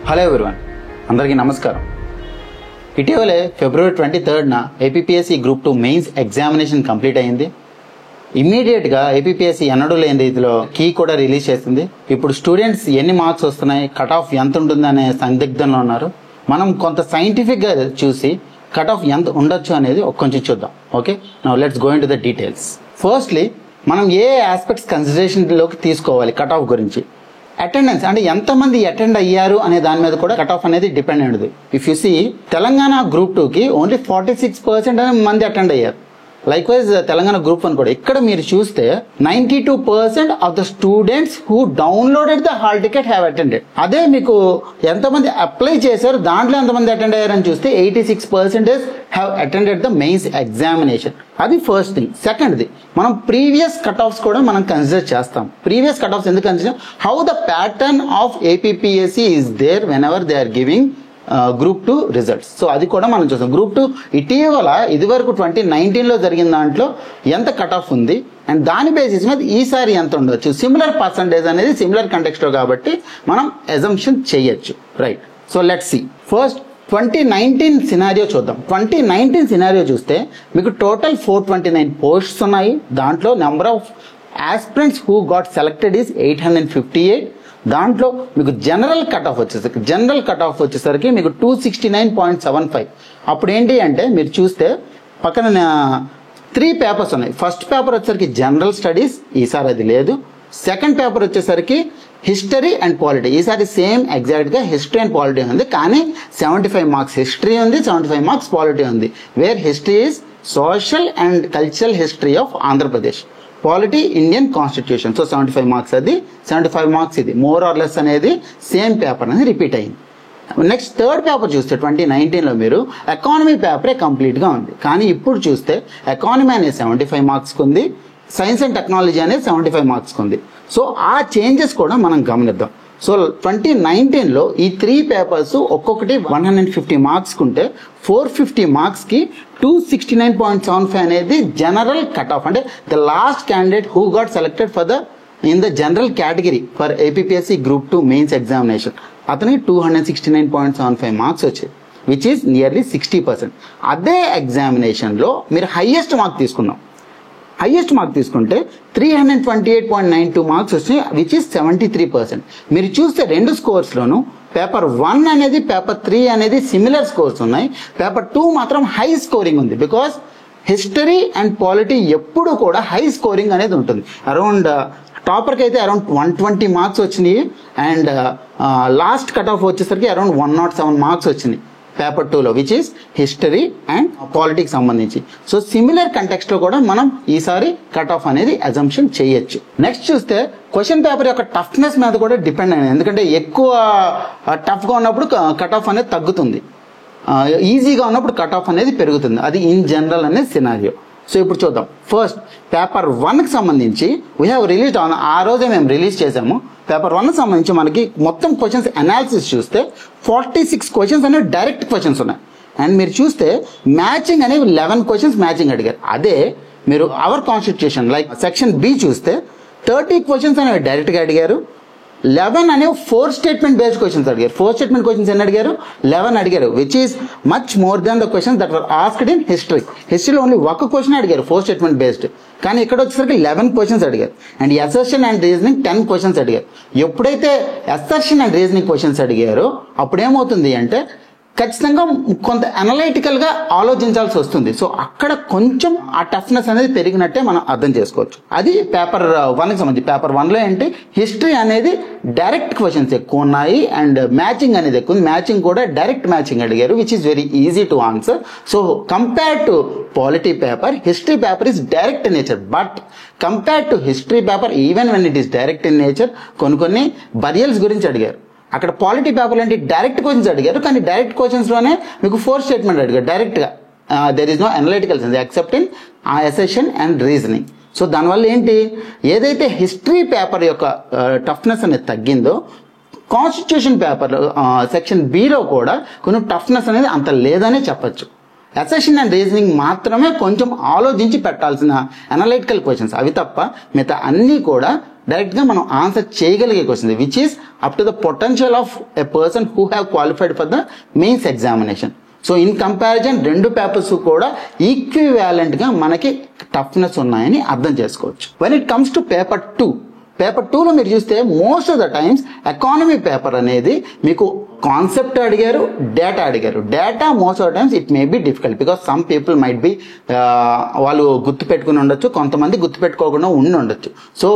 Hello everyone, అందరికీ నమస్కారం. ఇటీవలే ఫిబ్రవరి 23న APPSC group 2 mains examination complete అయింది. ఇమ్మీడియట్గా ఏపీపీఎస్సీ ఎన్నడూ లేని రీతిలో కీ కూడా రిలీజ్ చేసింది. ఇప్పుడు స్టూడెంట్స్ ఎన్ని మార్క్స్ వస్తున్నాయి, కట్ ఆఫ్ ఎంత ఉంటుందనే సందిగ్ధంలో ఉన్నారు. మనం కొంత సైంటిఫిక్గా చూసి కట్ ఆఫ్ ఎంత ఉండొచ్చు అనేది కొంచెం చూద్దాం. Okay, now let's go into the details. Firstly మనం ఏ ఆస్పెక్ట్స్ కన్సిడరేషన్లోకి తీసుకోవాలి కట్ ఆఫ్ గురించి. అటెండెన్స్ అంటే ఎంతమంది అటెండ్ అయ్యారు అనే దాని మీద కూడా కట్ ఆఫ్ అనేది డిపెండ్ అయ్యింది. If you see Telangana group 2కి ఓన్లీ 46% అనే మంది అటెండ్ అయ్యారు. లైక్ వైజ్ తెలంగాణ గ్రూప్ 1 కూడా ఇక్కడ మీరు చూస్తే 92% of the students who downloaded the hall ticket have attended. అదే మీకు ఎంతమంది అప్లై చేశారు దాంట్లో ఎంతమంది అటెండ్ అయ్యారని చూస్తే 86% have attended the mains examination. అది ఫస్ట్ థింగ్. సెకండ్ది, మనం ప్రీవియస్ కట్ ఆఫ్స్ కూడా మనం కన్సిడర్ చేస్తాం. ప్రీవియస్ కట్ ఆఫ్స్ ఎందుకు consider, how the pattern of APPSC is there whenever they are giving group 2 results. So అది కూడా మనం చూస్తాం. గ్రూప్ 2 ఇటీవల ఇదివరకు 2019లో జరిగిన దాంట్లో ఎంత కట్ ఆఫ్ ఉంది అండ్ దాని బేసిస్ మీద ఈసారి ఎంత ఉండొచ్చు, సిమిలర్ పర్సంటేజ్ అనేది సిమిలర్ కంటెక్స్ట్లో కాబట్టి మనం అజంప్షన్ చేయొచ్చు. Right, so let's see. First 2019 scenario చూద్దాం. 2019 సినారియో చూస్తే మీకు టోటల్ 429 పోస్ట్స్ ఉన్నాయి. దాంట్లో number of aspirants who got selected is 858. దాంట్లో మీకు జనరల్ కట్ ఆఫ్ వచ్చేసరికి మీకు 269.75. అప్పుడు ఏంటి అంటే మీరు చూస్తే పక్కన 3 పేపర్స్ ఉన్నాయి. ఫస్ట్ పేపర్ వచ్చేసరికి జనరల్ స్టడీస్, ఈసారి అది లేదు. సెకండ్ పేపర్ వచ్చేసరికి హిస్టరీ అండ్ పాలిటీ, ఈసారి సేమ్ ఎగ్జాక్ట్గా హిస్టరీ అండ్ పాలిటీ ఉంది. కానీ 75 మార్క్స్ హిస్టరీ ఉంది, 75 మార్క్స్ పాలిటీ ఉంది. Where history is social and cultural history of Andhra Pradesh, polity Indian constitution. So 75 marks అది, 75 మార్క్స్ ఇది. మోర్ ఆర్ లెస్ అనేది సేమ్ పేపర్ అనేది రిపీట్ అయింది. నెక్స్ట్ థర్డ్ పేపర్ చూస్తే 2019లో మీరు ఎకానమీ పేపరే కంప్లీట్గా ఉంది. కానీ ఇప్పుడు చూస్తే ఎకానమీ అనేది 75 మార్క్స్కి ఉంది, సైన్స్ అండ్ టెక్నాలజీ అనేది 75 మార్క్స్కి ఉంది. సో ఆ చేంజెస్ కూడా మనం గమనిద్దాం. సో 2019లో ఈ 3 పేపర్స్ ఒక్కొక్కటి 150 మార్క్స్కి ఉంటే 450 మార్క్స్కి 269.75 అనేది జనరల్ కట్ ఆఫ్. అంటే the last candidate who got selected for the in the general category for APPSC group 2 mains examination, అతనికి 269.75 మార్క్స్ వచ్చాయి, విచ్ ఈస్ నియర్లీ 60%. అదే ఎగ్జామినేషన్లో మీరు హైయెస్ట్ మార్క్ తీసుకున్నాం. హైయెస్ట్ మార్క్ తీసుకుంటే 328.92 మార్క్స్ వచ్చినాయి, విచ్ ఈస్ 73%. మీరు చూస్తే 2 స్కోర్స్లోనూ పేపర్ 1 అనేది పేపర్ 3 అనేది సిమిలర్ స్కోర్స్ ఉన్నాయి. పేపర్ 2 మాత్రం హై స్కోరింగ్ ఉంది. బికాస్ హిస్టరీ అండ్ పాలిటీ ఎప్పుడు కూడా హై స్కోరింగ్ అనేది ఉంటుంది. అరౌండ్ టాపర్కి అయితే అరౌండ్ 120 మార్క్స్ వచ్చినాయి అండ్ లాస్ట్ కట్ ఆఫ్ వచ్చేసరికి అరౌండ్ 107 మార్క్స్ వచ్చినాయి పేపర్ 2లో, which is history and politics సంబంధించి. సో సిమిలర్ కంటెక్స్ట్లో కూడా మనం ఈసారి కట్ ఆఫ్ అనేది అజంప్షన్ చేయొచ్చు. నెక్స్ట్ చూస్తే క్వశ్చన్ పేపర్ యొక్క టఫ్నెస్ మీద కూడా డిపెండ్ అయింది. ఎందుకంటే ఎక్కువ టఫ్గా ఉన్నప్పుడు కట్ ఆఫ్ అనేది తగ్గుతుంది, ఈజీగా ఉన్నప్పుడు కట్ ఆఫ్ అనేది పెరుగుతుంది. అది ఇన్ జనరల్ అనే సినారియో. సో ఇప్పుడు చూద్దాం. ఫస్ట్ పేపర్ 1కి సంబంధించి వీ హ్యావ్ రిలీజ్ ఆన్, ఆ రోజే మేము రిలీజ్ చేసాము. పేపర్ 1కి సంబంధించి మనకి మొత్తం క్వశ్చన్స్ అనాలిసిస్ చూస్తే 46 క్వశ్చన్స్ అనేవి డైరెక్ట్ క్వశ్చన్స్ ఉన్నాయి. అండ్ మీరు చూస్తే మ్యాచింగ్ అనేవి 11 క్వశ్చన్స్ మ్యాచింగ్ అడిగారు. అదే మీరు our constitution like section B చూస్తే 30 క్వశ్చన్స్ అనేవి డైరెక్ట్గా అడిగారు. 11 అనేవి 4 స్టేట్మెంట్ బేస్డ్ క్వశ్చన్స్ అడిగారు. 4 స్టేట్మెంట్ క్వశ్చన్స్ ఎన్ని అడిగారు? 11 అడిగారు, which is much more than the questions that were asked in history. హిస్టరీలో ఓన్లీ ఒక క్వశ్చన్ అడిగారు 4 స్టేట్మెంట్ బేస్డ్, కానీ ఇక్కడ వచ్చేసరికి 11 క్వశ్చన్స్ అడిగారు. And assertion and reasoning 10 questions అడిగారు. ఎప్పుడైతే అసర్షన్ అండ్ రీజనింగ్ క్వశ్చన్స్ అడిగారో అప్పుడేమవుతుంది అంటే ఖచ్చితంగా కొంత అనలైటికల్గా ఆలోచించాల్సి వస్తుంది. సో అక్కడ కొంచెం ఆ టఫ్నెస్ అనేది పెరిగినట్టే మనం అర్థం చేసుకోవచ్చు. అది పేపర్ 1కి సంబంధించి. పేపర్ 1లో ఏంటి, హిస్టరీ అనేది డైరెక్ట్ క్వశ్చన్స్ ఎక్కువ ఉన్నాయి అండ్ మ్యాచింగ్ అనేది ఎక్కువ ఉంది. మ్యాచింగ్ కూడా డైరెక్ట్ మ్యాచింగ్ అడిగారు, which is very easy to answer. So compare to polity paper, history paper is direct in nature. But compare to history paper, even when it is direct in nature, కొన్ని burials గురించి అడిగారు. అక్కడ polity paper అంటే direct questions అడిగారు, కానీ direct క్వశ్చన్స్లోనే మీకు 4 statement అడిగారు డైరెక్ట్గా. There is no analytical sense except in assertion and reasoning. So దానివల్ల ఏంటి, ఏదైతే హిస్టరీ పేపర్ యొక్క టఫ్నెస్ అనేది తగ్గిందో కాన్స్టిట్యూషన్ పేపర్ సెక్షన్ బిలో కూడా కొన్ని టఫ్నెస్ అనేది అంత లేదనే చెప్పచ్చు. అసెషన్ అండ్ రీజనింగ్ మాత్రమే కొంచెం ఆలోచించి పెట్టాల్సిన అనలైటికల్ క్వశ్చన్స్, అవి తప్ప మిగతా అన్నీ కూడా డైరెక్ట్గా మనం ఆన్సర్ చేయగలిగే questions which is up to the potential of a person who have qualified for the mains examination. So in comparison రెండు పేపర్స్ కూడా ఈక్వివాలెంట్గా మనకి టఫ్నెస్ ఉన్నాయని అర్థం చేసుకోవచ్చు. When it comes to paper 2, paper 2లో మీరు చూస్తే most of the times economy paper అనేది మీకు కాన్సెప్ట్ అడిగారు, డేటా అడిగారు. Data most of the times it may be difficult because some people might be వాళ్ళు గుర్తుపెట్టుకుని ఉండొచ్చు, కొంతమంది గుర్తుపెట్టుకోకుండా ఉండి ఉండొచ్చు. సో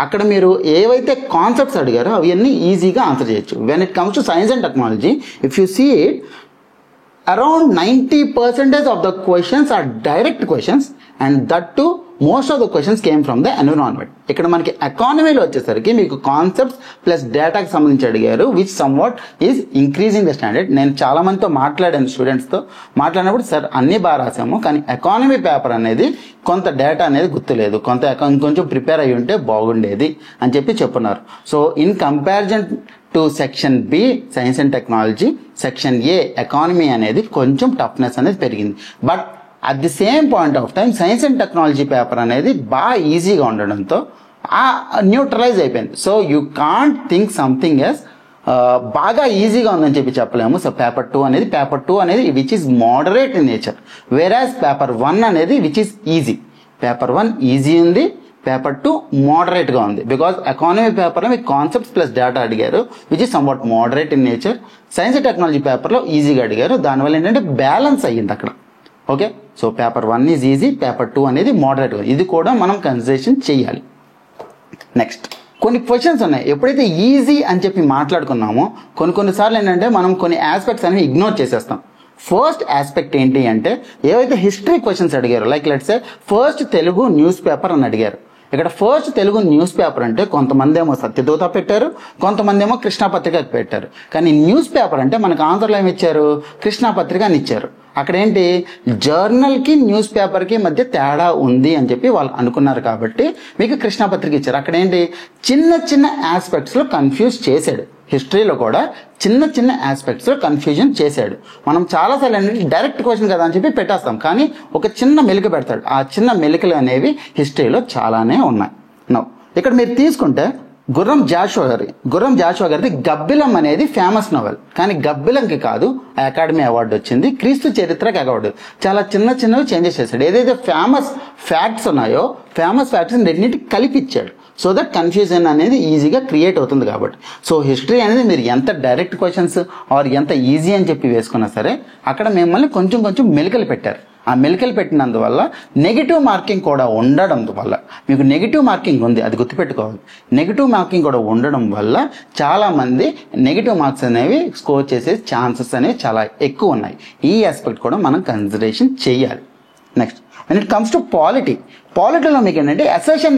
అక్కడ మీరు ఏవైతే కాన్సెప్ట్స్ అడిగారో అవన్నీ ఈజీగా ఆన్సర్ చేయొచ్చు. When it comes to science and technology, if you see it, around 90% of the questions are direct questions and that too most of the questions came from the environment. ఇక్కడ మనకి ఎకానమీలో వచ్చేసరికి మీకు concepts plus డేటాకి సంబంధించి అడిగారు which somewhat is increasing the standard. నేను చాలా మందితో మాట్లాడాను, స్టూడెంట్స్తో మాట్లాడినప్పుడు సార్ అన్ని బాగా రాసాము కానీ ఎకానమీ పేపర్ అనేది కొంత డేటా అనేది గుర్తులేదు, ఇంకొంచెం ప్రిపేర్ అయ్యి ఉంటే బాగుండేది అని చెప్పి చెప్పున్నారు. So in comparison to section B science and technology, section A economy అనేది కొంచెం టఫ్నెస్ అనేది పెరిగింది. But at the same point of time science and technology paper అనేది బాగా ఈజీగా ఉండడంతో న్యూట్రలైజ్ అయిపోయింది. So you can't think something is బాగా ఈజీగా ఉందని చెప్పి చెప్పలేము. సో పేపర్ 2 అనేది which is moderate in nature, whereas paper 1 అనేది which is easy. Paper 1 easy ఉంది, పేపర్ 2 మోడరేట్గా ఉంది బికాజ్ ఎకానమీ పేపర్లో మీకు కాన్సెప్ట్స్ ప్లస్ డేటా అడిగారు which is somewhat moderate in nature. Science and technology పేపర్లో ఈజీగా అడిగారు, దానివల్ల ఏంటంటే బ్యాలెన్స్ అయ్యింది అక్కడ. Okay, so paper 1 is easy, paper 2 అనేది మోడరేట్గా, ఇది కూడా మనం కన్సిడరేషన్ చేయాలి. నెక్స్ట్ కొన్ని క్వశ్చన్స్ ఉన్నాయి. ఎప్పుడైతే ఈజీ అని చెప్పి మాట్లాడుకున్నామో కొన్నిసార్లు ఏంటంటే మనం కొన్ని ఆస్పెక్ట్స్ అనేవి ఇగ్నోర్ చేసేస్తాం. ఫస్ట్ ఆస్పెక్ట్ ఏంటి అంటే ఏవైతే హిస్టరీ క్వశ్చన్స్ అడిగారు, like let's say first Telugu news paper అని అడిగారు. ఇక్కడ ఫస్ట్ తెలుగు న్యూస్ పేపర్ అంటే కొంతమంది ఏమో సత్యదూత పెట్టారు, కొంతమంది ఏమో కృష్ణాపత్రిక పెట్టారు. కానీ న్యూస్ పేపర్ అంటే మనకు ఆన్సర్లో ఏమి ఇచ్చారు, కృష్ణాపత్రిక అని ఇచ్చారు. అక్కడ ఏంటి జర్నల్కి న్యూస్ పేపర్కి మధ్య తేడా ఉంది అని చెప్పి వాళ్ళు అనుకున్నారు కాబట్టి మీకు కృష్ణాపత్రిక ఇచ్చారు. అక్కడ ఏంటి చిన్న ఆస్పెక్ట్స్లో కన్ఫ్యూజ్ చేశాడు. హిస్టరీలో కూడా చిన్న ఆస్పెక్ట్స్లో కన్ఫ్యూజన్ చేశాడు. మనం చాలాసార్లు ఏంటంటే డైరెక్ట్ క్వశ్చన్ కదా అని చెప్పి పెట్టేస్తాం, కానీ ఒక చిన్న మెలిక పెడతాడు. ఆ చిన్న మెలికలు అనేవి హిస్టరీలో చాలానే ఉన్నాయి. నౌ ఇక్కడ మీరు తీసుకుంటే గుర్రం జాషువా గారిది గబ్బిలం అనేది ఫేమస్ నవల్, కానీ గబ్బిలంకి కాదు అకాడమీ అవార్డు వచ్చింది, క్రీస్తు చరిత్రకి అవార్డు. చాలా చిన్నవి చేంజెస్ చేశాడు. ఏదైతే ఫేమస్ ఫ్యాక్ట్స్ ఉన్నాయో ఫేమస్ ఫ్యాక్ట్స్ రెండింటికి కలిపిచ్చాడు సో దట్ కన్ఫ్యూజన్ అనేది ఈజీగా క్రియేట్ అవుతుంది కాబట్టి. సో హిస్టరీ అనేది మీరు ఎంత డైరెక్ట్ క్వశ్చన్స్ ఆర్ ఎంత ఈజీ అని చెప్పి వేసుకున్నా సరే అక్కడ మిమ్మల్ని కొంచెం మెలికలు పెట్టారు. ఆ మెలికలు పెట్టినందువల్ల నెగిటివ్ మార్కింగ్ కూడా ఉండడం వల్ల మీకు నెగిటివ్ మార్కింగ్ ఉంది, అది గుర్తుపెట్టుకోవాలి. నెగిటివ్ మార్కింగ్ కూడా ఉండడం వల్ల చాలామంది నెగిటివ్ మార్క్స్ అనేవి స్కోర్ చేసే ఛాన్సెస్ అనేవి చాలా ఎక్కువ ఉన్నాయి. ఈ ఆస్పెక్ట్ కూడా మనం కన్సిడరేషన్ చేయాలి. Next when it comes to పాలిటీలో మీకు ఏంటంటే అసర్షన్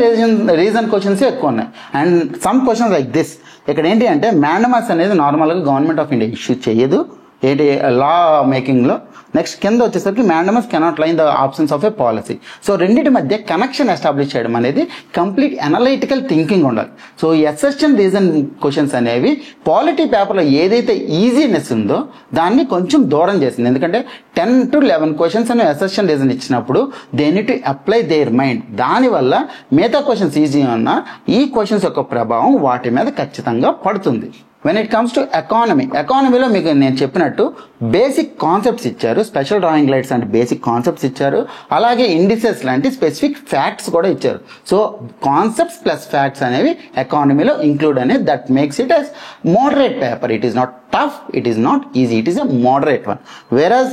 రీజన్ క్వశ్చన్స్ ఎక్కువ ఉన్నాయి. And some questions like this. ఇక్కడ ఏంటి అంటే మ్యాండమస్ అనేది నార్మల్గా గవర్నమెంట్ ఆఫ్ ఇండియా ఇష్యూ చేయదు ఏంటి లా మేకింగ్లో. నెక్స్ట్ కింద వచ్చేసరికి mandamus cannot line the options of A policy. So రెండింటి మధ్య కనెక్షన్ ఎస్టాబ్లిష్ చేయడం అనేది కంప్లీట్ అనలైటికల్ థింకింగ్ ఉండాలి. సో ఈ అసర్షన్ రీజన్ క్వశ్చన్స్ అనేవి పాలిటీ పేపర్లో ఏదైతే ఈజీనెస్ ఉందో దాన్ని కొంచెం దూరం చేసింది. ఎందుకంటే 10 to 11 క్వశ్చన్స్ అనేవి అసర్షన్ రీజన్ ఇచ్చినప్పుడు they need to apply their mind. దానివల్ల మిగతా క్వశ్చన్స్ ఈజీ ఉన్నా ఈ క్వశ్చన్స్ యొక్క ప్రభావం వాటి మీద ఖచ్చితంగా పడుతుంది. వెన్ ఇట్ కమ్స్ టు ఎకానమీలో మీకు నేను చెప్పినట్టు బేసిక్ కాన్సెప్ట్స్ ఇచ్చారు, స్పెషల్ డ్రాయింగ్ లైట్స్ అంటే బేసిక్ కాన్సెప్ట్స్ ఇచ్చారు, అలాగే ఇండిసెస్ లాంటి స్పెసిఫిక్ ఫ్యాక్ట్స్ కూడా ఇచ్చారు. సో కాన్సెప్ట్స్ ప్లస్ ఫ్యాక్ట్స్ అనేవి ఎకానమీలో ఇంక్లూడ్ అనేది that makes it as moderate paper. It is not tough, it is not easy, it is a moderate one. Whereas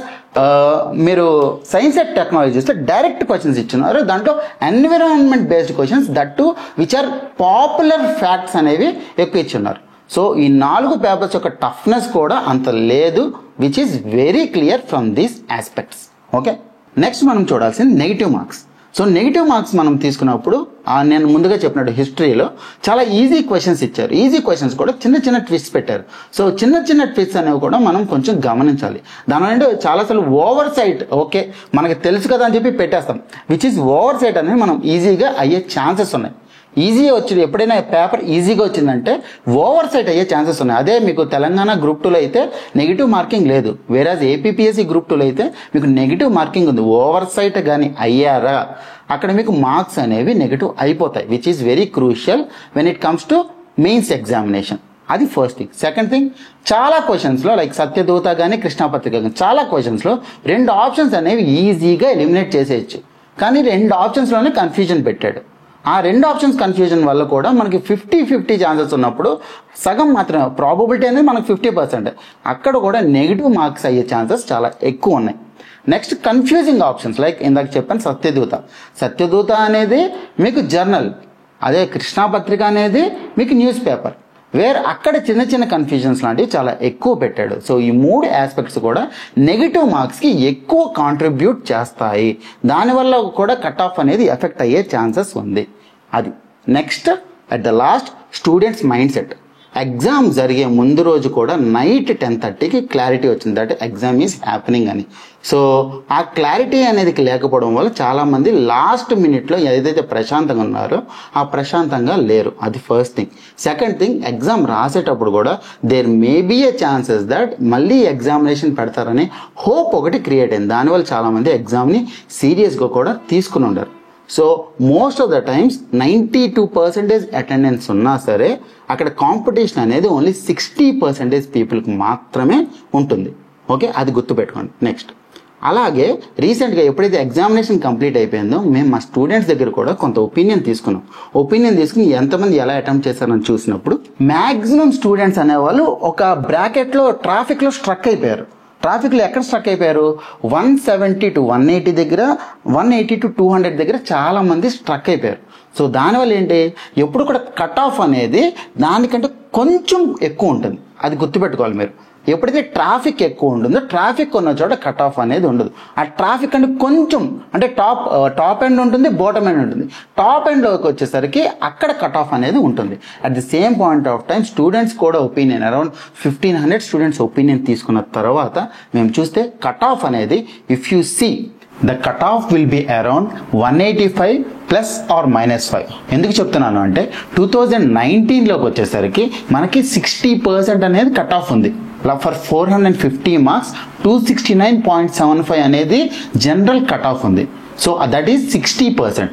మీరు సైన్స్ అండ్ టెక్నాలజీ చూస్తే direct questions ఇచ్చినారు, దాంట్లో environment based questions that to which are popular facts అనేవి ఎక్కువ ఇచ్చున్నారు. So ఈ 4 papers యొక్క toughness కూడా అంత లేదు which is very clear from these aspects. Okay, next మనం చూడాల్సింది negative marks. So negative marks మనం తీసుకున్నప్పుడు నేను ముందుగా చెప్పినట్టు హిస్టరీలో చాలా ఈజీ క్వశ్చన్స్ ఇచ్చారు. ఈజీ క్వశ్చన్స్ కూడా చిన్న ట్విస్ట్ పెట్టారు. సో చిన్న ట్విస్ట్ అనేవి కూడా మనం కొంచెం గమనించాలి. దానివల్ల చాలాసార్లు ఓవర్ సైట్, ఓకే మనకి తెలుసు కదా అని చెప్పి పెట్టేస్తాం, విచ్ ఈస్ ఓవర్ సైట్ అనేది మనం ఈజీగా అయ్యే ఛాన్సెస్ ఉన్నాయి. ఈజీగా వచ్చింది. ఎప్పుడైనా పేపర్ ఈజీగా వచ్చిందంటే ఓవర్ సైట్ అయ్యే ఛాన్సెస్ ఉన్నాయి. అదే మీకు తెలంగాణ గ్రూప్ 2లో అయితే నెగిటివ్ మార్కింగ్ లేదు. వేరాజ్ ఏపీపీఎస్సీ గ్రూప్ 2లో అయితే మీకు నెగిటివ్ మార్కింగ్ ఉంది. ఓవర్ సైట్ కానీ అయ్యారా అక్కడ మీకు మార్క్స్ అనేవి నెగిటివ్ అయిపోతాయి, which is very crucial when it comes to mains examination. అది ఫస్ట్ థింగ్. సెకండ్ థింగ్, చాలా క్వశ్చన్స్లో లైక్ సత్యదూత కానీ కృష్ణాపత్రిక కానీ చాలా క్వశ్చన్స్లో 2 ఆప్షన్స్ అనేవి ఈజీగా ఎలిమినేట్ చేసేయచ్చు. కానీ 2 ఆప్షన్స్లోనే కన్ఫ్యూజన్ పెట్టాడు. ఆ 2 ఆప్షన్స్ కన్ఫ్యూజన్ వల్ల కూడా మనకి 50-50 ఛాన్సెస్ ఉన్నప్పుడు సగం మాత్రం ప్రాబబిలిటీ అనేది మనకు 50%. అక్కడ కూడా నెగిటివ్ మార్క్స్ అయ్యే ఛాన్సెస్ చాలా ఎక్కువ ఉన్నాయి. నెక్స్ట్ కన్ఫ్యూజింగ్ ఆప్షన్స్ లైక్ ఇందాక చెప్పాను సత్యదూత అనేది మీకు జర్నల్, అదే కృష్ణాపత్రిక అనేది మీకు న్యూస్ పేపర్. అక్కడ చిన్న చిన్న కన్ఫ్యూజన్స్ లాంటివి చాలా ఎక్కువ పెట్టాడు. సో ఈ 3 ఆస్పెక్ట్స్ కూడా నెగిటివ్ మార్క్స్కి ఎక్కువ కాంట్రిబ్యూట్ చేస్తాయి. దానివల్ల కూడా కట్ ఆఫ్ అనేది ఎఫెక్ట్ అయ్యే ఛాన్సెస్ ఉంది. అది next at the last students mind set. Exam జరిగే ముందు రోజు కూడా నైట్ 10:30కి క్లారిటీ వచ్చింది దట్ ఎగ్జామ్ ఈజ్ హ్యాపెనింగ్ అని. సో ఆ క్లారిటీ అనేది లేకపోవడం వల్ల చాలామంది లాస్ట్ మినిట్లో ఏదైతే ప్రశాంతంగా ఉన్నారో ఆ ప్రశాంతంగా లేరు. అది first thing. Second thing, exam రాసేటప్పుడు కూడా there may be a chances that మళ్ళీ ఎగ్జామినేషన్ పెడతారని హోప్ ఒకటి క్రియేట్ అయింది. దానివల్ల చాలామంది ఎగ్జామ్ని సీరియస్గా కూడా తీసుకుని ఉండరు. So most of the times 92% attendance ఉన్నా సరే అక్కడ కాంపిటీషన్ అనేది ఓన్లీ 60% పీపుల్కి మాత్రమే ఉంటుంది. ఓకే, అది గుర్తుపెట్టుకోండి. నెక్స్ట్, అలాగే రీసెంట్గా ఎప్పుడైతే ఎగ్జామినేషన్ కంప్లీట్ అయిపోయిందో మేము మా స్టూడెంట్స్ దగ్గర కూడా కొంత ఒపీనియన్ తీసుకున్నాం. ఒపీనియన్ తీసుకుని ఎంతమంది ఎలా అటెంప్ట్ చేశారని చూసినప్పుడు మ్యాక్సిమం స్టూడెంట్స్ అనేవాళ్ళు ఒక బ్రాకెట్లో ట్రాఫిక్లో స్ట్రక్ అయిపోయారు. ట్రాఫిక్లో ఎక్కడ స్ట్రక్ అయిపోయారు? 170 to 180 దగ్గర, 180 to 200 దగ్గర చాలా మంది స్ట్రక్ అయిపోయారు. సో దానివల్ల ఏంటి, ఎప్పుడు కూడా కట్ ఆఫ్ అనేది దానికంటే కొంచెం ఎక్కువ ఉంటుంది. అది గుర్తుపెట్టుకోవాలి మీరు. ఎప్పుడైతే ట్రాఫిక్ ఎక్కువ ఉంటుందో ట్రాఫిక్ ఉన్న చోట కట్ ఆఫ్ అనేది ఉండదు. ఆ ట్రాఫిక్ అంటే కొంచెం అంటే టాప్ ఎండ్ ఉంటుంది, బాటమ్ ఎండ్ ఉంటుంది. టాప్ ఎండ్లోకి వచ్చేసరికి అక్కడ కట్ ఆఫ్ అనేది ఉంటుంది. At the same point of time students కూడా ఒపీనియన్ అరౌండ్ 1500 స్టూడెంట్స్ ఒపీనియన్ తీసుకున్న తర్వాత మేము చూస్తే కట్ ఆఫ్ అనేది if you see the cutoff will be around 185 plus or minus 5. ఎందుకు చెప్తున్నాను అంటే 2019లోకి వచ్చేసరికి మనకి 60% అనేది కట్ ఆఫ్ ఉంది. ఫర్ 450 మార్క్స్ 269.75 అనేది జనరల్ కట్ ఆఫ్ ఉంది. So that is 60%.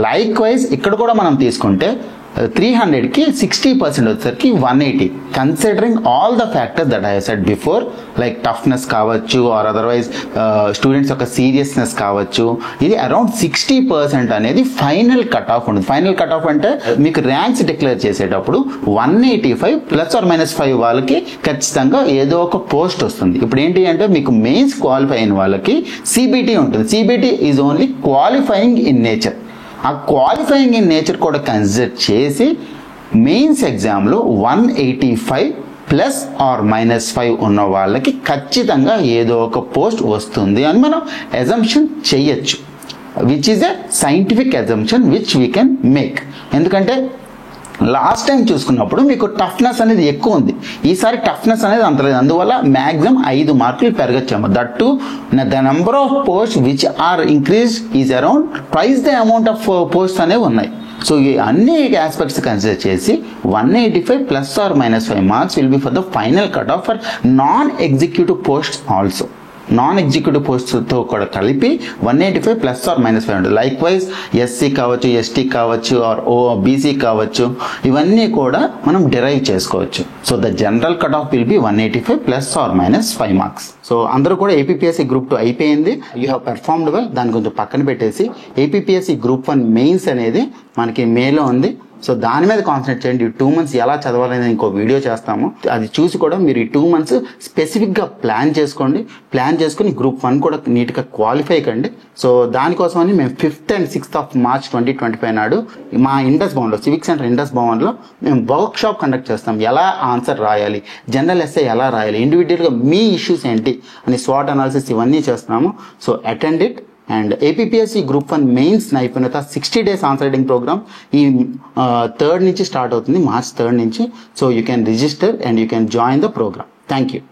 Like wise ఇక్కడ కూడా మనం తీసుకుంటే 300కి 60% వచ్చేసరికి 180. Considering all the factors that I said before like toughness కావచ్చు ఆర్ అదర్వైజ్ స్టూడెంట్స్ యొక్క సీరియస్నెస్ కావచ్చు, ఇది అరౌండ్ 60% అనేది ఫైనల్ కట్ ఆఫ్ ఉంటుంది. ఫైనల్ కట్ ఆఫ్ అంటే మీకు ర్యాంక్స్ డిక్లేర్ చేసేటప్పుడు 185 ప్లస్ ఆర్ మైనస్ 5 వాళ్ళకి ఖచ్చితంగా ఏదో ఒక పోస్ట్ వస్తుంది. ఇప్పుడు ఏంటి అంటే మీకు మెయిన్స్ క్వాలిఫై అయిన వాళ్ళకి సిబిటి ఉంటుంది. CBT is only qualifying in nature. ఆ క్వాలిఫైయింగ్ ఇన్ నేచర్ కూడా కన్సిడర్ చేసి మెయిన్స్ ఎగ్జామ్లో 185 ప్లస్ ఆర్ మైనస్ 5 ఉన్న వాళ్ళకి ఖచ్చితంగా ఏదో ఒక పోస్ట్ వస్తుంది అని మనం అజంప్షన్ చెయ్యొచ్చు, which is a scientific assumption which we can make. ఎందుకంటే లాస్ట్ టైం చూసుకున్నప్పుడు మీకు టఫ్నెస్ అనేది ఎక్కువ ఉంది, ఈసారి టఫ్నెస్ అనేది అంత లేదు. అందువల్ల మ్యాక్సిమం 5 మార్కులు పెరగచ్చాము. That to the number of post which are increase is around twice the amount of post అనేవి ఉన్నాయి. సో ఈ అన్ని ఆస్పెక్ట్స్ కన్సిడర్ చేసి 185 plus or minus 5 marks will be for the final cut off for non executive post also. Non executive పోస్ట్తో కూడా కలిపి 185 plus or minus 5 ఉంటుంది. Likewise SC కావచ్చు, ఎస్టీ కావచ్చు, ఆర్ బీసీ కావచ్చు, ఇవన్నీ కూడా మనం డిరైవ్ చేసుకోవచ్చు. So the general cut off will be 185 plus or minus 5 marks. So అందరూ కూడా ఏపీపీఎస్సీ గ్రూప్ 2 అయిపోయింది, యూ హ్యావ్ పెర్ఫార్మ్డ్ వెల్. దాని కొంచెం పక్కన పెట్టేసి ఏపీపీఎస్సీ గ్రూప్ 1 మెయిన్స్ అనేది మనకి మేలో ఉంది. సో దాని మీద కాన్సన్ట్రేట్ చేయండి. ఈ 2 months ఎలా చదవాలనేది ఇంకో వీడియో చేస్తాము, అది చూసి కూడా మీరు ఈ 2 months స్పెసిఫిక్గా ప్లాన్ చేసుకోండి. ప్లాన్ చేసుకుని గ్రూప్ 1 కూడా నీట్గా క్వాలిఫై కండి. సో దానికోసమని మేము 5th and 6th of March 2025 నాడు మా ఇండస్ భవన్లో, సివిక్ సెంటర్ ఇండస్ భవన్లో మేము వర్క్ షాప్ కండక్ట్ చేస్తాం. ఎలా ఆన్సర్ రాయాలి, జనరల్ ఎస్ఏ ఎలా రాయాలి, ఇండివిజువల్గా మీ ఇష్యూస్ ఏంటి అని స్వాట్ అనాలిసిస్ ఇవన్నీ చేస్తున్నాము. So attend it. And APPSC group 1 mains నైపుణ్యత 60 days ఆన్సర్ రైటింగ్ ప్రోగ్రామ్ ఈ 3rd నుంచి స్టార్ట్ అవుతుంది, March 3rd నుంచి. So you can register and you can join the programme. Thank you.